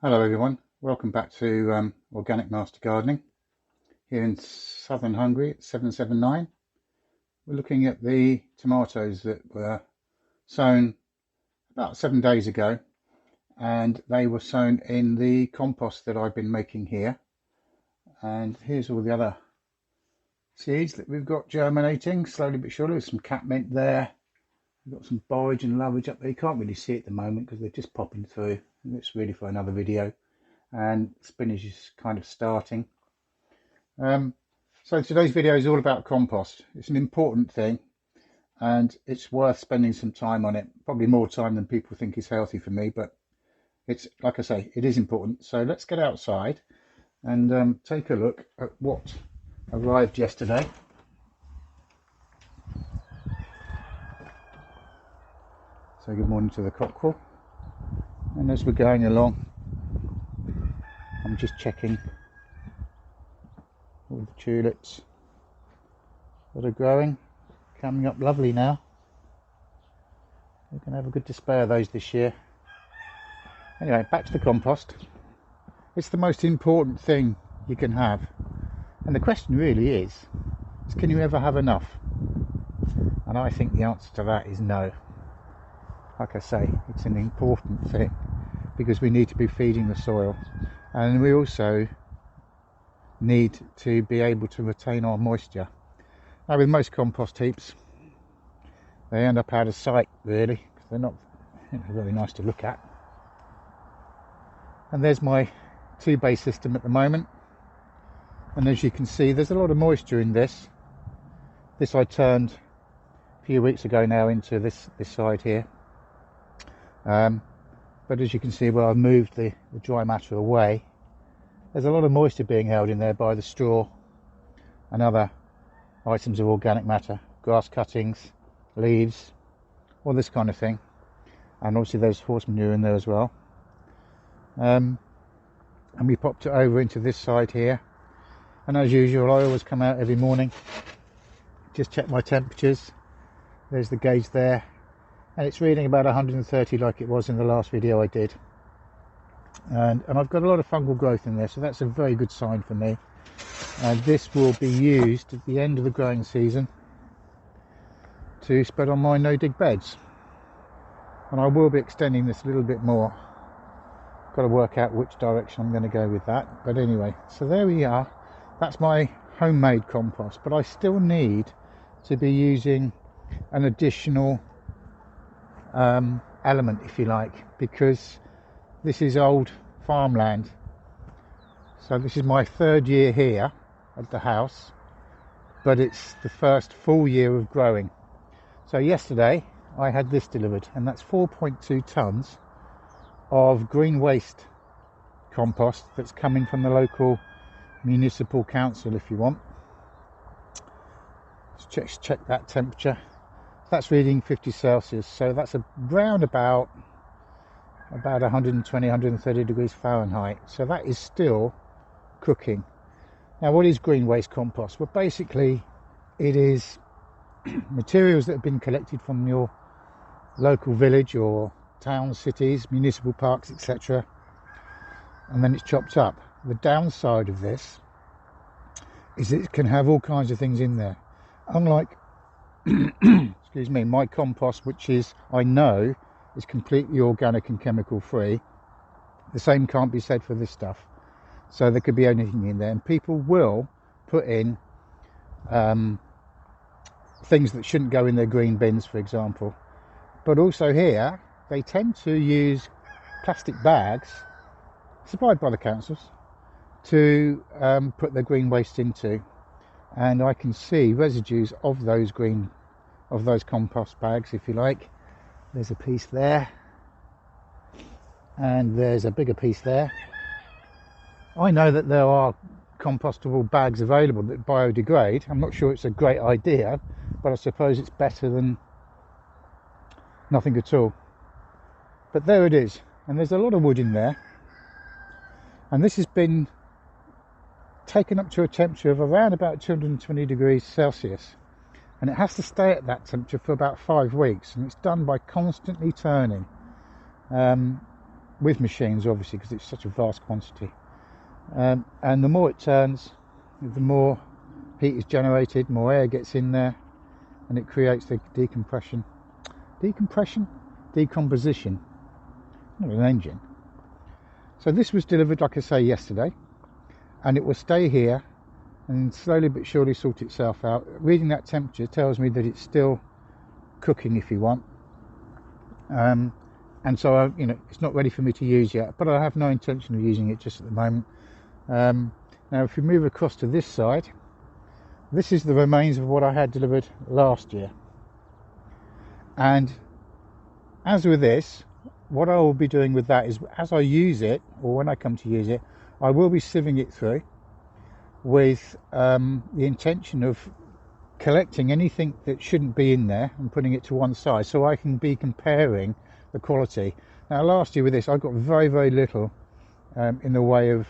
Hello everyone, welcome back to Organic Master Gardening here in southern Hungary at 779. We're looking at the tomatoes that were sown about 7 days ago, and they were sown in the compost that I've been making here. And here's all the other seeds that we've got germinating slowly but surely. There's some catmint there, we've got some borage and lovage up there. You can't really see it at the moment because they're just popping through, and it's really for another video. And spinach is kind of starting. So today's video is all about compost. It's an important thing and it's worth spending some time on it, probably more time than people think is healthy for me, but it's, like I say, it is important. So let's get outside and take a look at what arrived yesterday. So good morning to the cockerel, and as we're going along I'm just checking all the tulips that are growing, coming up lovely now. We're going to have a good display of those this year. Anyway, back to the compost. It's the most important thing you can have, and the question really is can you ever have enough? And I think the answer to that is no. Like I say, it's an important thing because we need to be feeding the soil, and we also need to be able to retain our moisture. Now with most compost heaps, they end up out of sight really, because they're not very nice to look at. And there's my 2-bay system at the moment, and as you can see there's a lot of moisture in this. This I turned a few weeks ago now into this side here. But as you can see where I've moved the dry matter away, there's a lot of moisture being held in there by the straw and other items of organic matter, grass cuttings, leaves, all this kind of thing. And obviously there's horse manure in there as well. And we popped it over into this side here. And as usual, I always come out every morning, just check my temperatures. There's the gauge there, and it's reading about 130 like it was in the last video I did. And I've got a lot of fungal growth in there, so that's a very good sign for me. And this will be used at the end of the growing season to spread on my no-dig beds. And I will be extending this a little bit more. Got to work out which direction I'm going to go with that. But anyway, so there we are. That's my homemade compost, but I still need to be using an additional element, if you like, because this is old farmland. So this is my 3rd year here at the house, but it's the first full year of growing. So yesterday I had this delivered, and that's 4.2 tons of green waste compost that's coming from the local municipal council. If you want, let's check that temperature. That's reading 50 Celsius, so that's around about 120, 130 degrees Fahrenheit. So that is still cooking. Now, what is green waste compost? Well, basically it is materials that have been collected from your local village or towns, cities, municipal parks, etc., and then it's chopped up. The downside of this is it can have all kinds of things in there, unlike excuse me, my compost, which is, I know, is completely organic and chemical free. The same can't be said for this stuff. So there could be anything in there, and people will put in things that shouldn't go in their green bins, for example. But also here they tend to use plastic bags supplied by the councils to put their green waste into, and I can see residues of those compost bags, if you like. There's a piece there, and there's a bigger piece there. I know that there are compostable bags available that biodegrade. I'm not sure it's a great idea, but I suppose it's better than nothing at all. But there it is, and there's a lot of wood in there, and this has been taken up to a temperature of around about 220 degrees Celsius, and it has to stay at that temperature for about 5 weeks, and it's done by constantly turning. with machines, obviously, because it's such a vast quantity. And the more it turns, the more heat is generated, more air gets in there, and it creates the decomposition, not an engine. So this was delivered, like I say, yesterday, and it will stay here and slowly but surely sort itself out. Reading that temperature tells me that it's still cooking, if you want. And so it's not ready for me to use yet, but I have no intention of using it just at the moment. Now if we move across to this side, this is the remains of what I had delivered last year. And as with this, what I will be doing with that is, as I use it, or when I come to use it, I will be sieving it through with the intention of collecting anything that shouldn't be in there and putting it to one side, so I can be comparing the quality. Now last year with this, I got very, very little in the way of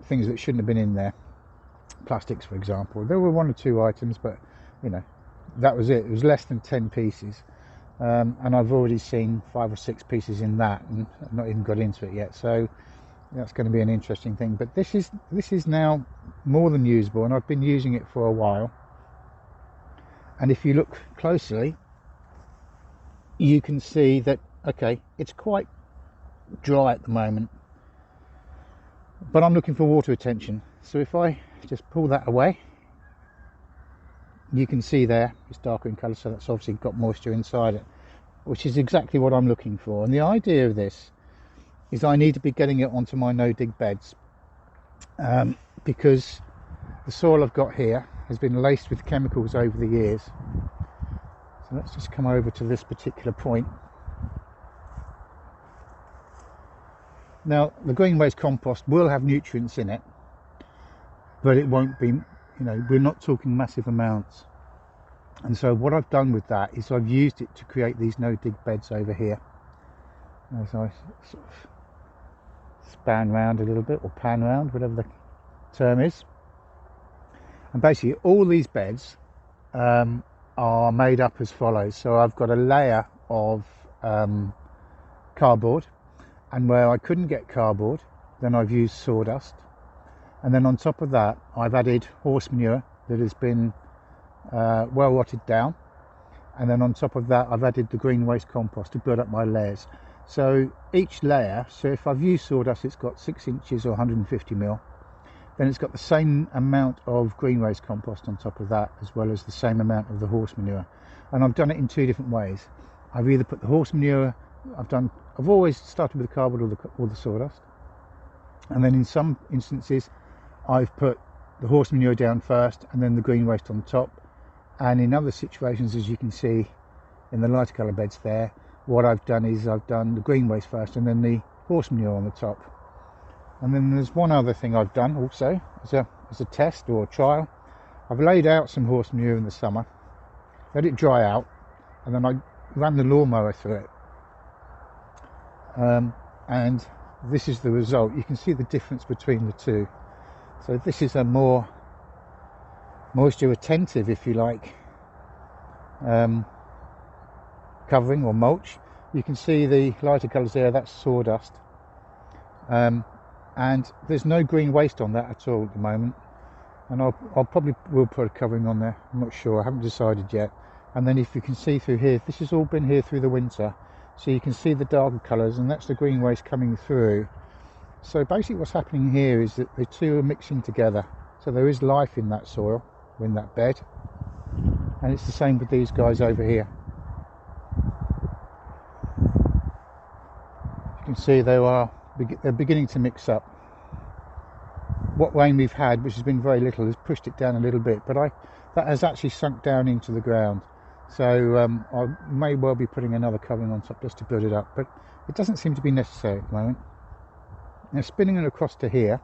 things that shouldn't have been in there. Plastics, for example. There were 1 or 2 items, but that was it. It was less than 10 pieces. And I've already seen 5 or 6 pieces in that, and I've not even got into it yet. So that's going to be an interesting thing. But this is now more than usable, and I've been using it for a while. And if you look closely, you can see that, okay, it's quite dry at the moment, but I'm looking for water retention. So if I just pull that away, you can see there it's darker in colour, so that's obviously got moisture inside it, which is exactly what I'm looking for. And the idea of this is I need to be getting it onto my no-dig beds, because the soil I've got here has been laced with chemicals over the years. So let's just come over to this particular point. Now the green waste compost will have nutrients in it, but it won't be, we're not talking massive amounts. And so what I've done with that is I've used it to create these no-dig beds over here. As I sort of span round a little bit, or pan round, whatever the term is. And basically all these beds are made up as follows. So I've got a layer of cardboard, and where I couldn't get cardboard, then I've used sawdust. And then on top of that, I've added horse manure that has been well rotted down. And then on top of that, I've added the green waste compost to build up my layers. So each layer, so if I've used sawdust, it's got 6 inches or 150 mil. Then it's got the same amount of green waste compost on top of that, as well as the same amount of the horse manure. And I've done it in 2 different ways. I've either put the horse manure, I've always started with the cardboard or the sawdust. And then in some instances, I've put the horse manure down first and then the green waste on top. And in other situations, as you can see in the lighter colour beds there, what I've done is I've done the green waste first and then the horse manure on the top. And then there's one other thing I've done also as a test or a trial. I've laid out some horse manure in the summer, let it dry out, and then I ran the lawnmower through it. And this is the result. You can see the difference between the two. So this is a more moisture retentive, if you like, covering or mulch. You can see the lighter colours there, that's sawdust. And there's no green waste on that at all at the moment. And I'll probably will put a covering on there, I'm not sure, I haven't decided yet. And then if you can see through here, this has all been here through the winter, so you can see the darker colours, and that's the green waste coming through. So basically what's happening here is that the two are mixing together, so there is life in that soil, in that bed. And it's the same with these guys over here. You can see they're beginning to mix up. What rain we've had, which has been very little, has pushed it down a little bit, but that has actually sunk down into the ground. So I may well be putting another covering on top just to build it up, but it doesn't seem to be necessary at the moment. Now spinning it across to here,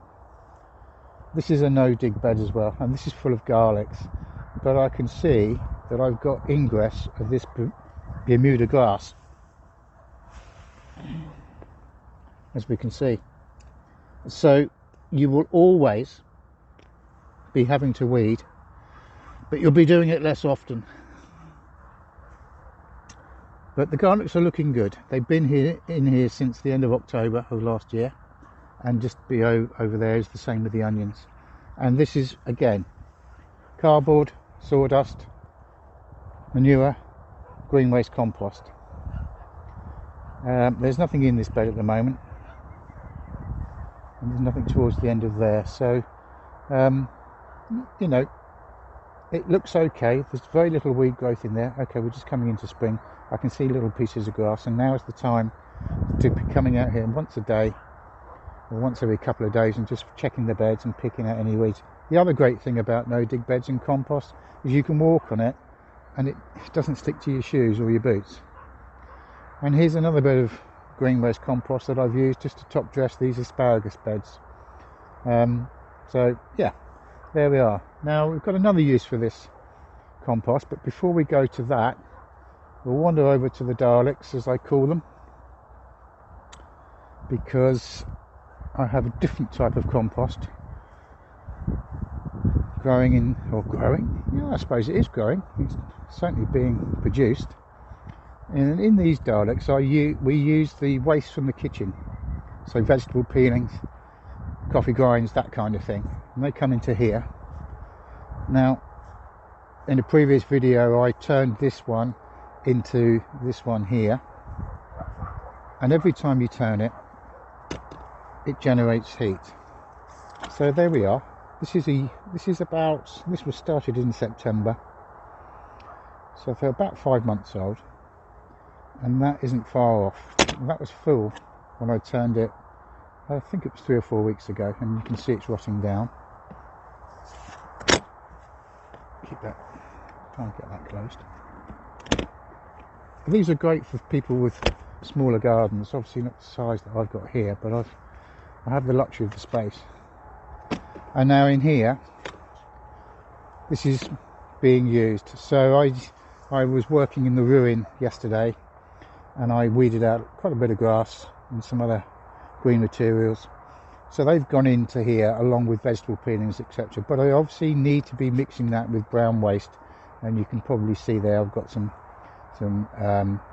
this is a no-dig bed as well, and this is full of garlics, but I can see that I've got ingress of this Bermuda grass, as we can see. So you will always be having to weed, but you'll be doing it less often. But the garlics are looking good. They've been in here since the end of October of last year, and just over there is the same with the onions. And this is again cardboard, sawdust, manure, green waste compost. There's nothing in this bed at the moment, and there's nothing towards the end of there, so you know, it looks okay. There's very little weed growth in there. Okay, we're just coming into spring. I can see little pieces of grass, and now is the time to be coming out here once a day or once every couple of days and just checking the beds and picking out any weeds. The other great thing about no dig beds and compost is you can walk on it and it doesn't stick to your shoes or your boots. And here's another bit of green waste compost that I've used just to top dress these asparagus beds. So yeah, there we are. Now we've got another use for this compost, but before we go to that, we'll wander over to the Daleks, as I call them, because I have a different type of compost growing, yeah, I suppose it is growing. It's certainly being produced. And in these Daleks, we use the waste from the kitchen, so vegetable peelings, coffee grinds, that kind of thing, and they come into here. Now, in a previous video, I turned this one into this one here, and every time you turn it, it generates heat. So there we are. This was started in September, so for about 5 months old, and that isn't far off. That was full when I turned it, I think it was 3 or 4 weeks ago, and you can see it's rotting down. Can't get that closed. These are great for people with smaller gardens, obviously not the size that I've got here, but I have the luxury of the space. And now in here, this is being used. So I was working in the ruin yesterday, and I weeded out quite a bit of grass and some other green materials. So they've gone into here along with vegetable peelings, etc. But I obviously need to be mixing that with brown waste, and you can probably see there I've got some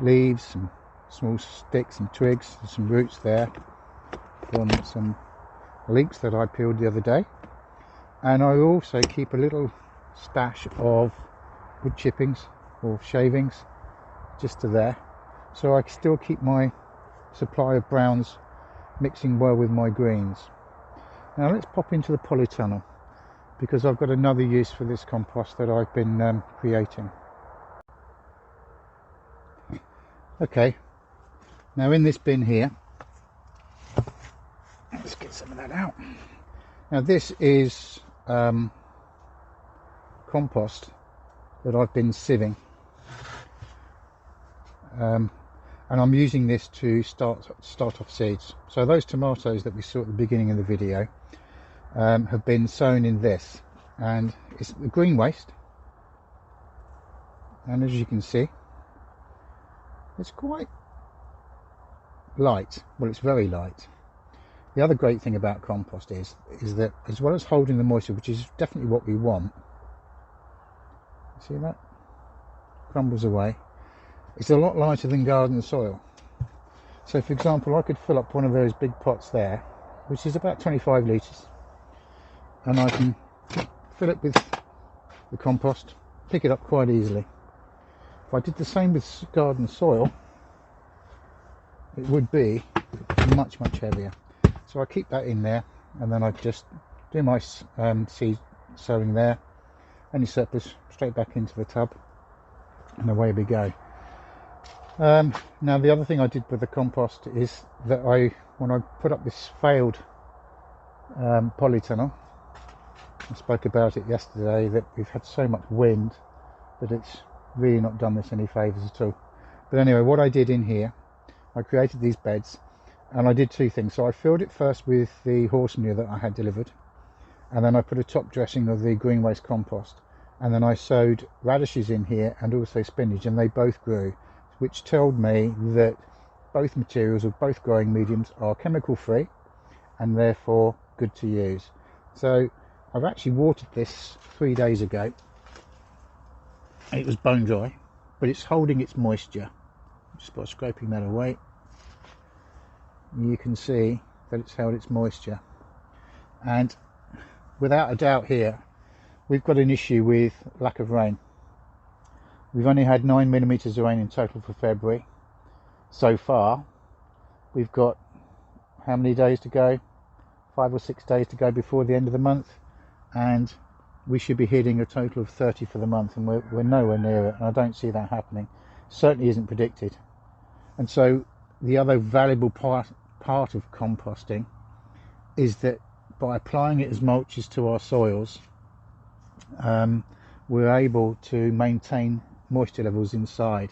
leaves, some small sticks and twigs, and some roots there from some leeks that I peeled the other day. And I also keep a little stash of wood chippings or shavings just to there, so I can still keep my supply of browns mixing well with my greens. Now let's pop into the polytunnel, because I've got another use for this compost that I've been creating. Okay, now in this bin here, let's get some of that out. Now this is compost that I've been sieving, and I'm using this to start off seeds. So those tomatoes that we saw at the beginning of the video have been sown in this, and it's the green waste, and as you can see, it's quite light. Well, it's very light. The other great thing about compost is that as well as holding the moisture, which is definitely what we want, see that crumbles away, it's a lot lighter than garden soil. So for example, I could fill up one of those big pots there, which is about 25 litres, and I can fill it with the compost, pick it up quite easily. If I did the same with garden soil, it would be much heavier. So I keep that in there, and then I just do my seed sowing there. Any surplus straight back into the tub, and away we go. Now the other thing I did with the compost is that when I put up this failed polytunnel, I spoke about it yesterday, that we've had so much wind that it's really not done this any favours at all. But anyway, what I did in here, I created these beds, and I did two things. So I filled it first with the horse manure that I had delivered, and then I put a top dressing of the green waste compost, and then I sowed radishes in here and also spinach, and they both grew, which told me that both materials or both growing mediums are chemical free and therefore good to use. So I've actually watered this 3 days ago. It was bone dry, but it's holding its moisture just by scraping that away. You can see that it's held its moisture, and without a doubt here we've got an issue with lack of rain. We've only had 9 millimeters of rain in total for February so far. We've got how many days to go? 5 or 6 days to go before the end of the month, and we should be hitting a total of 30 for the month, and we're nowhere near it, and I don't see that happening. Certainly isn't predicted. And so the other valuable part of composting is that by applying it as mulches to our soils, we're able to maintain moisture levels inside.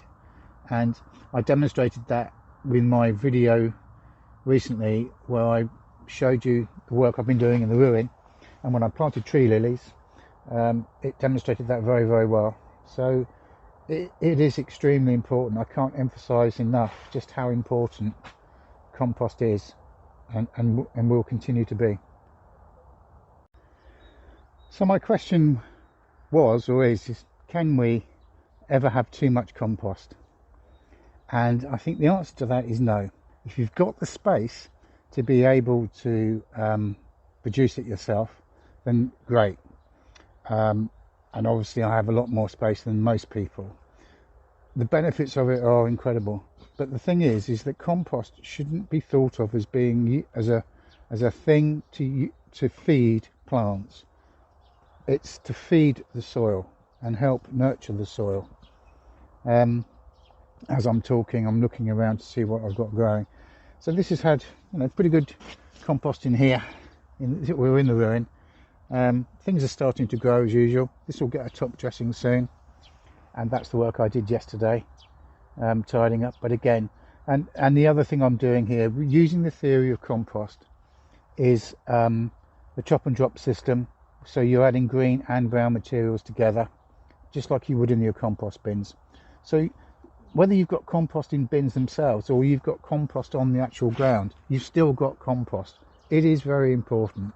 And I demonstrated that with my video recently, where I showed you the work I've been doing in the ruin, and when I planted tree lilies, it demonstrated that very, very well. So it is extremely important. I can't emphasize enough just how important compost is, and will continue to be. So my question was, or is can we ever have too much compost? And I think the answer to that is no. If you've got the space to be able to produce it yourself, then great. And obviously I have a lot more space than most people. The benefits of it are incredible, but the thing is that compost shouldn't be thought of as being as a thing to feed plants. It's to feed the soil and help nurture the soil. As I'm talking, I'm looking around to see what I've got growing. So this has had, pretty good compost in here. We're in the ruin. Things are starting to grow as usual. This will get a top dressing soon, and that's the work I did yesterday, tidying up. But again, and the other thing I'm doing here, using the theory of compost, is the chop and drop system. So you're adding green and brown materials together, just like you would in your compost bins. So whether you've got compost in bins themselves or you've got compost on the actual ground, you've still got compost. It is very important.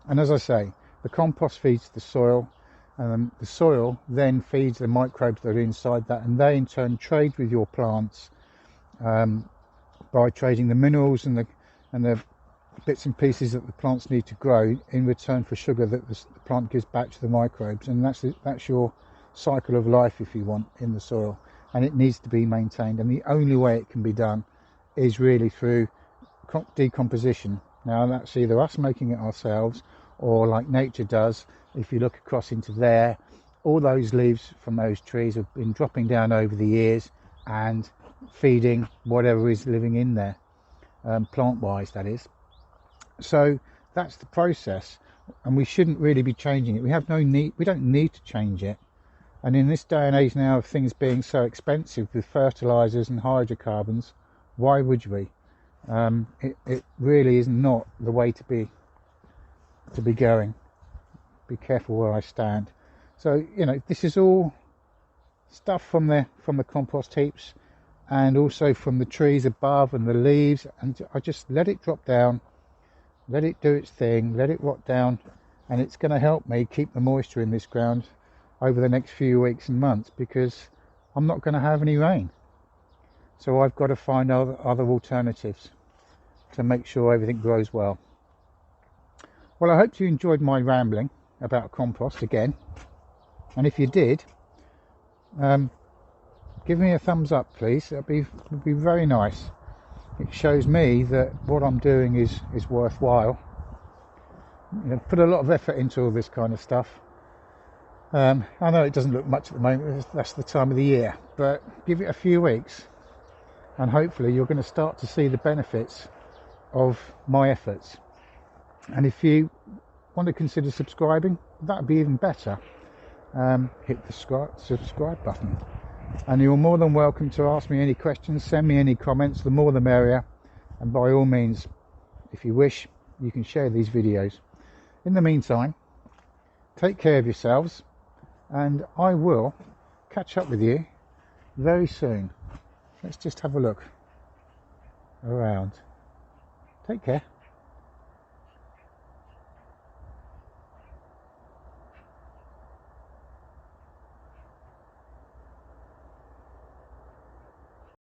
And as I say, the compost feeds the soil, and the soil then feeds the microbes that are inside that, and they in turn trade with your plants by trading the minerals and the bits and pieces that the plants need to grow in return for sugar that the plant gives back to the microbes. And that's your cycle of life, if you want, in the soil, and it needs to be maintained. And the only way it can be done is really through decomposition. Now that's either us making it ourselves, or like nature does. If you look across into there, all those leaves from those trees have been dropping down over the years and feeding whatever is living in there, plant wise, that is. So that's the process, and we shouldn't really be changing it. We don't need to change it. And in this day and age now of things being so expensive with fertilizers and hydrocarbons, why would we? It really is not the way to be going. Be careful where I stand. So this is all stuff from the compost heaps, and also from the trees above and the leaves, and I just let it drop down, let it do its thing, let it rot down, and it's going to help me keep the moisture in this ground over the next few weeks and months, because I'm not going to have any rain. So I've got to find other alternatives to make sure everything grows well. Well, I hope you enjoyed my rambling about compost again, and if you did, give me a thumbs up, please. That'd be very nice. It shows me that what I'm doing is worthwhile. Put a lot of effort into all this kind of stuff. I know it doesn't look much at the moment, that's the time of the year, but give it a few weeks and hopefully you're going to start to see the benefits of my efforts. And if you want to consider subscribing, that'd be even better. Hit the subscribe button, and you're more than welcome to ask me any questions, send me any comments. The more the merrier, and by all means, if you wish, you can share these videos. In the meantime, take care of yourselves, and I will catch up with you very soon. Let's just have a look around. Take care.